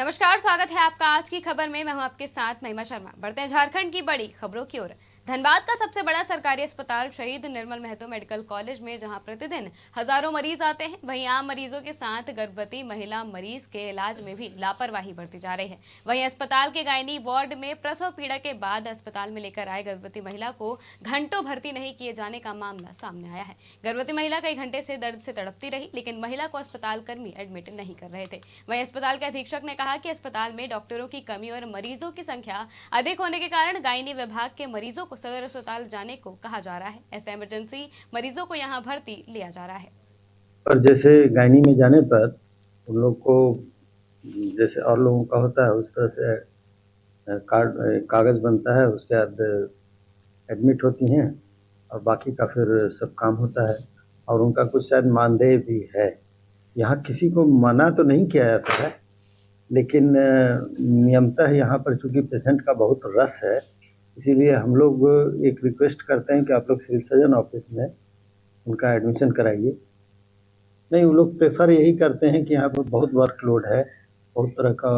नमस्कार, स्वागत है आपका आज की खबर में। मैं हूं आपके साथ महिमा शर्मा। बढ़ते हैं झारखंड की बड़ी खबरों की ओर। धनबाद का सबसे बड़ा सरकारी अस्पताल शहीद निर्मल महतो मेडिकल कॉलेज में जहां प्रतिदिन हजारों मरीज आते हैं, वहीं आम मरीजों के साथ गर्भवती महिला मरीज के इलाज में भी लापरवाही बरती जा रही है। वहीं अस्पताल के गायनी वार्ड में प्रसव पीड़ा के बाद अस्पताल में लेकर आए गर्भवती महिला को घंटों भर्ती नहीं किए जाने का मामला सामने आया है। गर्भवती महिला कई घंटे से दर्द से तड़पती रही, लेकिन महिला को अस्पताल कर्मी एडमिट नहीं कर रहे थे। वहीं अस्पताल के अधीक्षक ने कहा कि अस्पताल में डॉक्टरों की कमी और मरीजों की संख्या अधिक होने के कारण गायनी विभाग के मरीजों को सदर अस्पताल जाने को कहा जा रहा है। ऐसे इमरजेंसी मरीजों को यहां भर्ती लिया जा रहा है। और जैसे गायनी में जाने पर उन लोग को जैसे और लोगों का होता है उस तरह से कागज बनता है, उसके बाद एडमिट होती हैं और बाकी का फिर सब काम होता है। और उनका कुछ शायद मानदेय भी है। यहाँ किसी को मना तो नहीं किया जाता है, लेकिन नियमतः यहाँ पर चूँकि पेशेंट का बहुत रश है, इसीलिए हम लोग एक रिक्वेस्ट करते हैं कि आप लोग सिविल सर्जन ऑफिस में उनका एडमिशन कराइए। नहीं, वो लोग प्रेफर यही करते हैं कि यहाँ पर बहुत वर्कलोड है, बहुत तरह का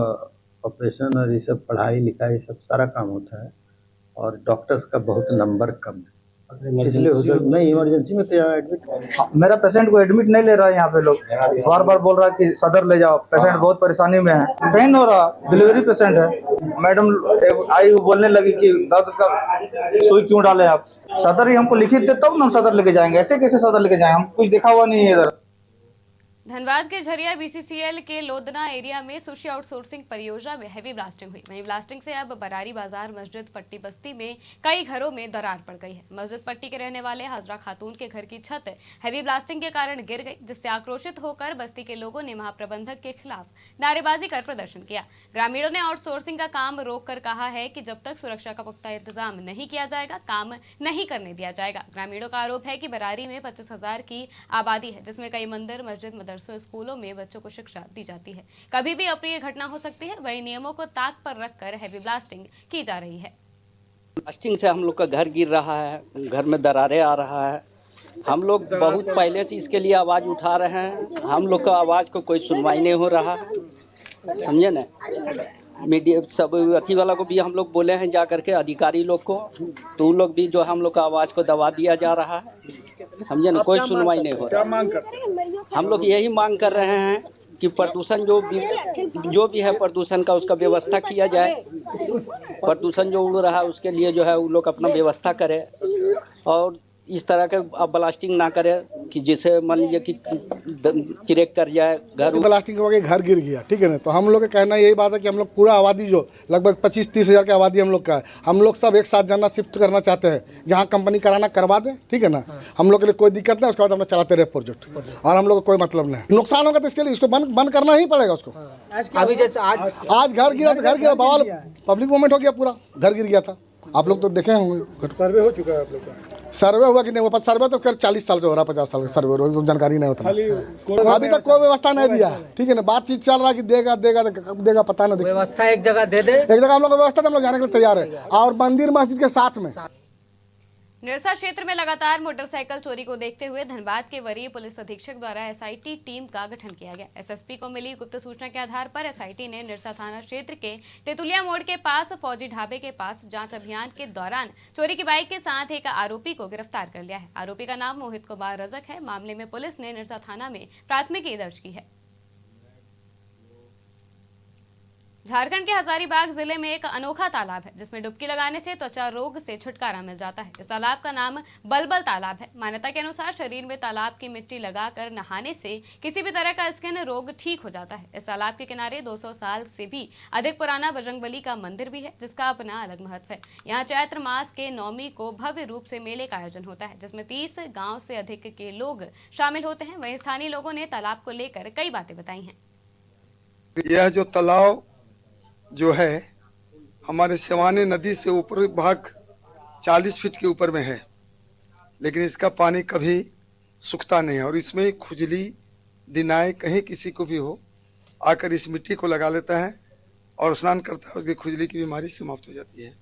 ऑपरेशन और ये सब पढ़ाई लिखाई सब सारा काम होता है और डॉक्टर्स का बहुत नंबर कम है, इसलिए हो सकता नहीं। इमरजेंसी में तो यहाँ एडमिट मेरा पेशेंट को एडमिट नहीं ले रहा है। यहाँ पे लोग बार बार बोल रहा है कि सदर ले जाओ, पेशेंट बहुत परेशानी में है, पेन हो रहा, डिलीवरी पेशेंट है। मैडम आई बोलने लगी कि दर्द का सुई क्यों डाले आप, सदर ही हमको लिखित दे तब ना हम सदर लेके जाएंगे, ऐसे कैसे सदर लेके जाएंगे, हम कुछ देखा हुआ नहीं है इधर। धनबाद के झरिया बीसीसीएल के लोधना एरिया में सुशी आउटसोर्सिंग परियोजना में हैवी ब्लास्टिंग हुई। वहीं ब्लास्टिंग से अब बरारी बाजार मस्जिद पट्टी बस्ती में कई घरों में दरार पड़ गई है। मस्जिद पट्टी के रहने वाले हाजरा खातून के घर की छत हैवी ब्लास्टिंग के कारण गिर गई, जिससे आक्रोशित होकर बस्ती के लोगों ने महाप्रबंधक के खिलाफ नारेबाजी कर प्रदर्शन किया। ग्रामीणों ने आउटसोर्सिंग का काम रोककर कहा है कि जब तक सुरक्षा का पुख्ता इंतजाम नहीं किया जाएगा, काम नहीं करने दिया जाएगा। ग्रामीणों का आरोप है कि बरारी में 25,000 की आबादी है, जिसमें कई मंदिर, मस्जिद, स्कूलों में बच्चों को शिक्षा दी जाती है। कभी भी अप्रिय घटना हो सकती है। वही नियमों को ताक पर रखकर हैवी ब्लास्टिंग की जा रही है। ब्लास्टिंग से हम लोग का घर गिर रहा है, घर में दरारें आ रहा है। हम लोग बहुत पहले से इसके लिए आवाज़ उठा रहे हैं, हम लोग का आवाज़ को कोई सुनवाई नहीं हो रहा, समझे ना। मीडिया सब अथी वाला को भी हम लोग बोले हैं जा करके, अधिकारी लोग को, तो उन लोग भी जो हम लोग का आवाज़ को दबा दिया जा रहा है, समझे ना। कोई सुनवाई नहीं हो रहा। हम लोग यही मांग कर रहे हैं कि प्रदूषण जो भी है प्रदूषण का उसका व्यवस्था किया जाए। प्रदूषण जो उड़ रहा है उसके लिए जो है वो लोग अपना व्यवस्था करें और इस तरह के ब्लास्टिंग ना करे कि जिसे मान लीजिए कि क्रैक कर जाए घर। ब्लास्टिंग के वजह घर गिर गया, ठीक है ना। तो हम लोग का कहना यही बात है कि हम लोग पूरा आबादी जो लगभग 25-30 हज़ार की आबादी हम लोग का है, हम लोग सब एक साथ जाना शिफ्ट करना चाहते हैं। जहाँ कंपनी कराना करवा दें, ठीक है ना। हम लोग के लिए कोई दिक्कत नहीं, उसके बाद हम चलाते रहे प्रोजेक्ट और हम लोग को कोई मतलब नहीं। नुकसान होगा तो इसके लिए इसको बंद करना ही पड़ेगा उसको। अभी जैसे आज घर गिरा तो घर गिरा, बवाल पब्लिक मूवमेंट हो गया, पूरा घर गिर गया था। आप लोग तो देखे होंगे, सर्वे हो चुका है आप लोग का। सर्वे हुआ कि नहीं हुआ, सर्वे तो कर 40 साल से हो रहा, 50 साल से सर्वे हो रहा, जानकारी नहीं होता। अभी तक कोई व्यवस्था नहीं दिया, ठीक है ना। बातचीत चल रहा है कि देगा देगा कब देगा पता नहीं। व्यवस्था एक जगह दे दे, एक जगह हम लोग व्यवस्था हम लोग जाने के लिए तैयार है, और मंदिर मस्जिद के साथ में। निरसा क्षेत्र में लगातार मोटरसाइकिल चोरी को देखते हुए धनबाद के वरीय पुलिस अधीक्षक द्वारा एसआईटी टीम का गठन किया गया। एसएसपी को मिली गुप्त सूचना के आधार पर एसआईटी ने निरसा थाना क्षेत्र के तेतुलिया मोड़ के पास फौजी ढाबे के पास जांच अभियान के दौरान चोरी की बाइक के साथ एक आरोपी को गिरफ्तार कर लिया है। आरोपी का नाम मोहित कुमार रजक है। मामले में पुलिस ने निरसा थाना में प्राथमिकी दर्ज की है। झारखंड के हजारीबाग जिले में एक अनोखा तालाब है, जिसमें डुबकी लगाने से त्वचा रोग से छुटकारा मिल जाता है। इस तालाब का नाम बलबल तालाब है। मान्यता के अनुसार शरीर में तालाब की मिट्टी लगाकर नहाने से किसी भी तरह का स्किन रोग ठीक हो जाता है। इस तालाब के किनारे 200 साल से भी अधिक पुराना बजरंगबली का मंदिर भी है, जिसका अपना अलग महत्व है। यहाँ चैत्र मास के नवमी को भव्य रूप से मेले का आयोजन होता है, जिसमें 30 गाँव से अधिक के लोग शामिल होते हैं। वहीं स्थानीय लोगों ने तालाब को लेकर कई बातें बताई हैं। यह जो तालाब जो है हमारे सिवाने नदी से ऊपर भाग 40 फीट के ऊपर में है, लेकिन इसका पानी कभी सूखता नहीं है और इसमें खुजली दिनाए कहीं किसी को भी हो आकर इस मिट्टी को लगा लेता है और स्नान करता है, उसकी खुजली की बीमारी समाप्त हो जाती है।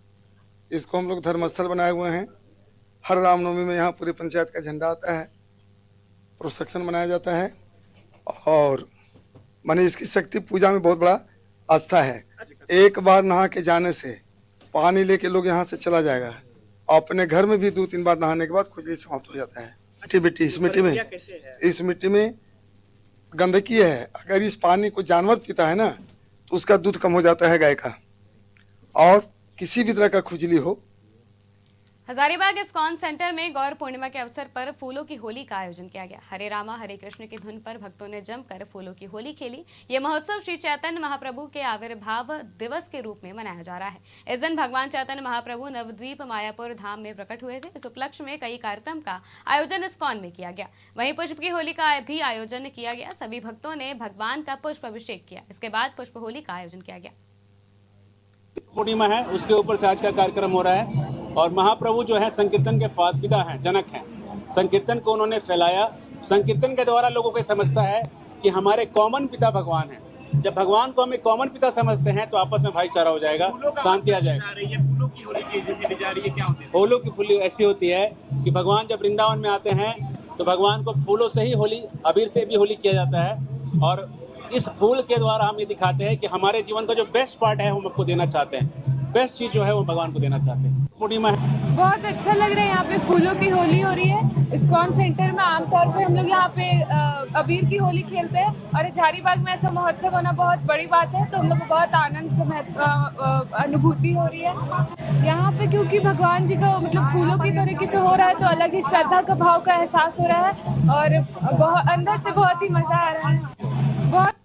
इसको हम लोग धर्मस्थल बनाए हुए हैं। हर रामनवमी में यहाँ पूरी पंचायत का झंडा आता है, प्रोसेक्शन मनाया जाता है और माने इसकी शक्ति पूजा में बहुत बड़ा आस्था है। एक बार नहा के जाने से पानी लेके लोग यहाँ से चला जाएगा, अपने घर में भी 2-3 बार नहाने के बाद खुजली समाप्त हो जाता है। मिट्टी इस मिट्टी में गंदगी है। अगर इस पानी को जानवर पीता है ना तो उसका दूध कम हो जाता है गाय का, और किसी भी तरह का खुजली हो। हजारीबाग इस्कॉन सेंटर में गौर पूर्णिमा के अवसर पर फूलों की होली का आयोजन किया गया। हरे रामा हरे कृष्ण की धुन पर भक्तों ने जमकर फूलों की होली खेली। ये महोत्सव श्री चैतन्य महाप्रभु के आविर्भाव दिवस के रूप में मनाया जा रहा है। इस दिन भगवान चैतन्य महाप्रभु नवद्वीप मायापुर धाम में प्रकट हुए थे। इस उपलक्ष्य में कई कार्यक्रम का आयोजन इस्कॉन में किया गया। वहीं पुष्प की होली का भी आयोजन किया गया। सभी भक्तों ने भगवान का पुष्प अभिषेक किया। इसके बाद पुष्प होली का आयोजन किया गया। पूर्णिमा है, उसके ऊपर से आज का कार्यक्रम हो रहा है। और महाप्रभु जो है संकीर्तन के पिता हैं, जनक हैं। संकीर्तन को उन्होंने फैलाया। संकीर्तन के द्वारा लोगों को समझता है कि हमारे कॉमन पिता भगवान हैं। जब भगवान को हम एक कॉमन पिता समझते हैं तो आपस में भाईचारा हो जाएगा, शांति आ जाएगी। फूलों की होली ऐसी होती है कि भगवान जब वृंदावन में आते हैं तो भगवान को फूलों से ही होली, अबीर से भी होली किया जाता है। और इस फूल के द्वारा हम ये दिखाते हैं कि हमारे जीवन का जो बेस्ट पार्ट है हम आपको देना चाहते हैं। बेस्ट चीज़ जो है वो भगवान को देना चाहते हैं। पूर्णिमा है, बहुत अच्छा लग रहा है। यहाँ पे फूलों की होली हो रही है। इस्कॉन सेंटर में आमतौर पे हम लोग यहाँ पे अबीर की होली खेलते हैं, और हजारीबाग में ऐसा महोत्सव होना बहुत बड़ी बात है। तो हम लोग को बहुत आनंद अनुभूति हो रही है यहाँ पे, क्योंकि भगवान जी का मतलब फूलों की तरीके से हो रहा है तो अलग ही श्रद्धा का भाव का एहसास हो रहा है, और बहुत अंदर से बहुत ही मजा आ रहा है। बहुत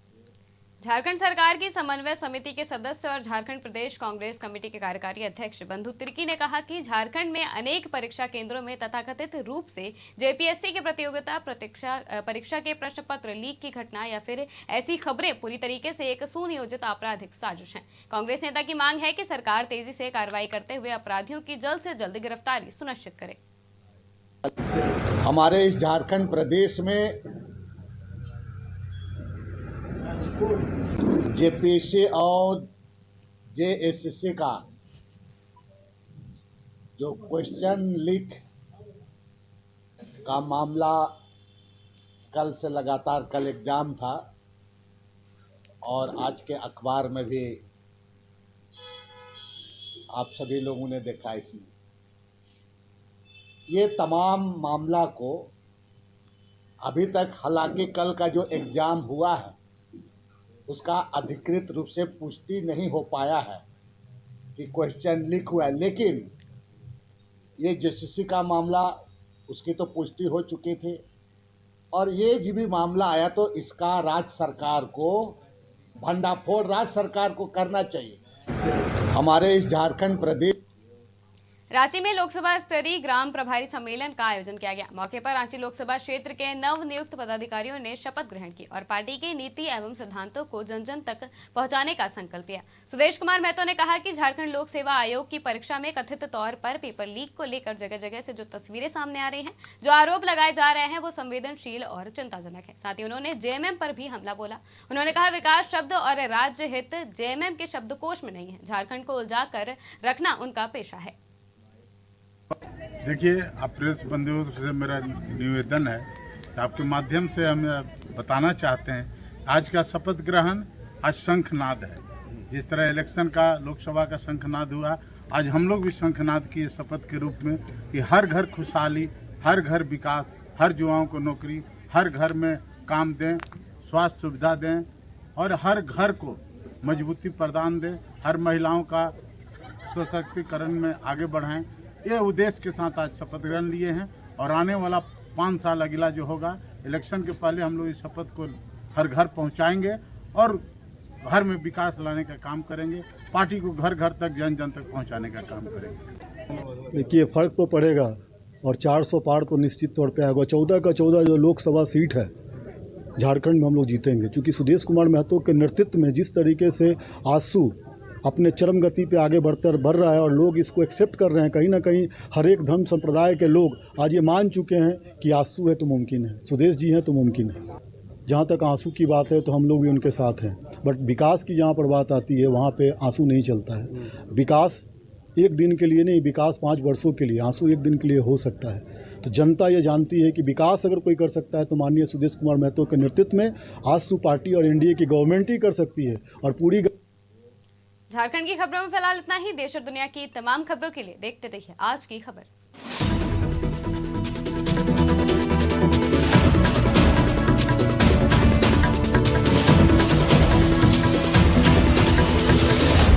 झारखंड सरकार की समन्वय समिति के सदस्य और झारखंड प्रदेश कांग्रेस कमेटी के कार्यकारी अध्यक्ष बंधु तिर्की ने कहा कि झारखंड में अनेक परीक्षा केंद्रों में तथाकथित रूप से जेपीएससी की प्रतियोगिता परीक्षा के प्रश्न पत्र लीक की घटना या फिर ऐसी खबरें पूरी तरीके से एक सुनियोजित आपराधिक साजिश है। कांग्रेस नेता की मांग है कि सरकार तेजी से कार्रवाई करते हुए अपराधियों की जल्द से जल्द गिरफ्तारी सुनिश्चित करे। हमारे इस झारखंड प्रदेश में जेपीएससी और जेएसएससी का जो क्वेश्चन लीक का मामला कल से लगातार, कल एग्जाम था और आज के अखबार में भी आप सभी लोगों ने देखा। इसमें ये तमाम मामला को अभी तक, हालांकि कल का जो एग्जाम हुआ है उसका अधिकृत रूप से पुष्टि नहीं हो पाया है कि क्वेश्चन लीक हुआ है, लेकिन ये जेएसएससी का मामला, उसकी तो पुष्टि हो चुकी थी। और ये जो भी मामला आया तो इसका राज्य सरकार को भंडाफोड़ राज्य सरकार को करना चाहिए। हमारे इस झारखंड प्रदेश रांची में लोकसभा स्तरीय ग्राम प्रभारी सम्मेलन का आयोजन किया गया। मौके पर रांची लोकसभा क्षेत्र के नवनियुक्त पदाधिकारियों ने शपथ ग्रहण की और पार्टी की नीति एवं सिद्धांतों को जन जन तक पहुंचाने का संकल्प लिया। सुदेश कुमार महतो ने कहा कि झारखंड लोक सेवा आयोग की परीक्षा में कथित तौर पर पेपर लीक को लेकर जगह जगह से जो तस्वीरें सामने आ रही हैं, जो आरोप लगाए जा रहे हैं, वो संवेदनशील और चिंताजनक है। साथ ही उन्होंने जेएमएम पर भी हमला बोला। उन्होंने कहा विकास शब्द और राज्य हित जेएमएम के शब्दकोश में नहीं है। झारखंड को उलझा कर रखना उनका पेशा है। देखिए, आप प्रेस बंधुओं से मेरा निवेदन है कि आपके माध्यम से हम बताना चाहते हैं, आज का शपथ ग्रहण आज शंखनाद है। जिस तरह इलेक्शन का, लोकसभा का शंखनाद हुआ, आज हम लोग भी शंखनाद किए शपथ के रूप में कि हर घर खुशहाली, हर घर विकास, हर युवाओं को नौकरी, हर घर में काम दें, स्वास्थ्य सुविधा दें और हर घर को मजबूती प्रदान दें, हर महिलाओं का सशक्तिकरण में आगे बढ़ाएं। ये उद्देश्य के साथ आज शपथ ग्रहण लिए हैं और आने वाला 5 साल अगला जो होगा, इलेक्शन के पहले हम लोग इस शपथ को हर घर पहुंचाएंगे और घर में विकास लाने का काम करेंगे। पार्टी को घर घर तक, जन जन तक पहुंचाने का काम करेंगे। देखिए, फर्क तो पड़ेगा और 400 पार तो निश्चित तौर पे आएगा। 14 का 14 जो लोकसभा सीट है झारखंड में हम लोग जीतेंगे, क्योंकि सुदेश कुमार महतो के नेतृत्व में जिस तरीके से आंसू अपने चरम गति पे आगे बढ़ रहा है और लोग इसको एक्सेप्ट कर रहे हैं। कहीं ना कहीं हर एक धर्म संप्रदाय के लोग आज ये मान चुके हैं कि आंसू है तो मुमकिन है, सुदेश जी हैं तो मुमकिन है। जहाँ तक आंसू की बात है तो हम लोग भी उनके साथ हैं, बट विकास की जहाँ पर बात आती है वहाँ पे आंसू नहीं चलता है। विकास एक दिन के लिए नहीं, विकास 5 वर्षों के लिए, आंसू एक दिन के लिए हो सकता है। तो जनता ये जानती है कि विकास अगर कोई कर सकता है तो माननीय सुदेश कुमार महतो के नेतृत्व में आंसू पार्टी और एनडीए की गवर्नमेंट ही कर सकती है। और पूरी झारखंड की खबरों में फिलहाल इतना ही। देश और दुनिया की तमाम खबरों के लिए देखते रहिए आज की खबर।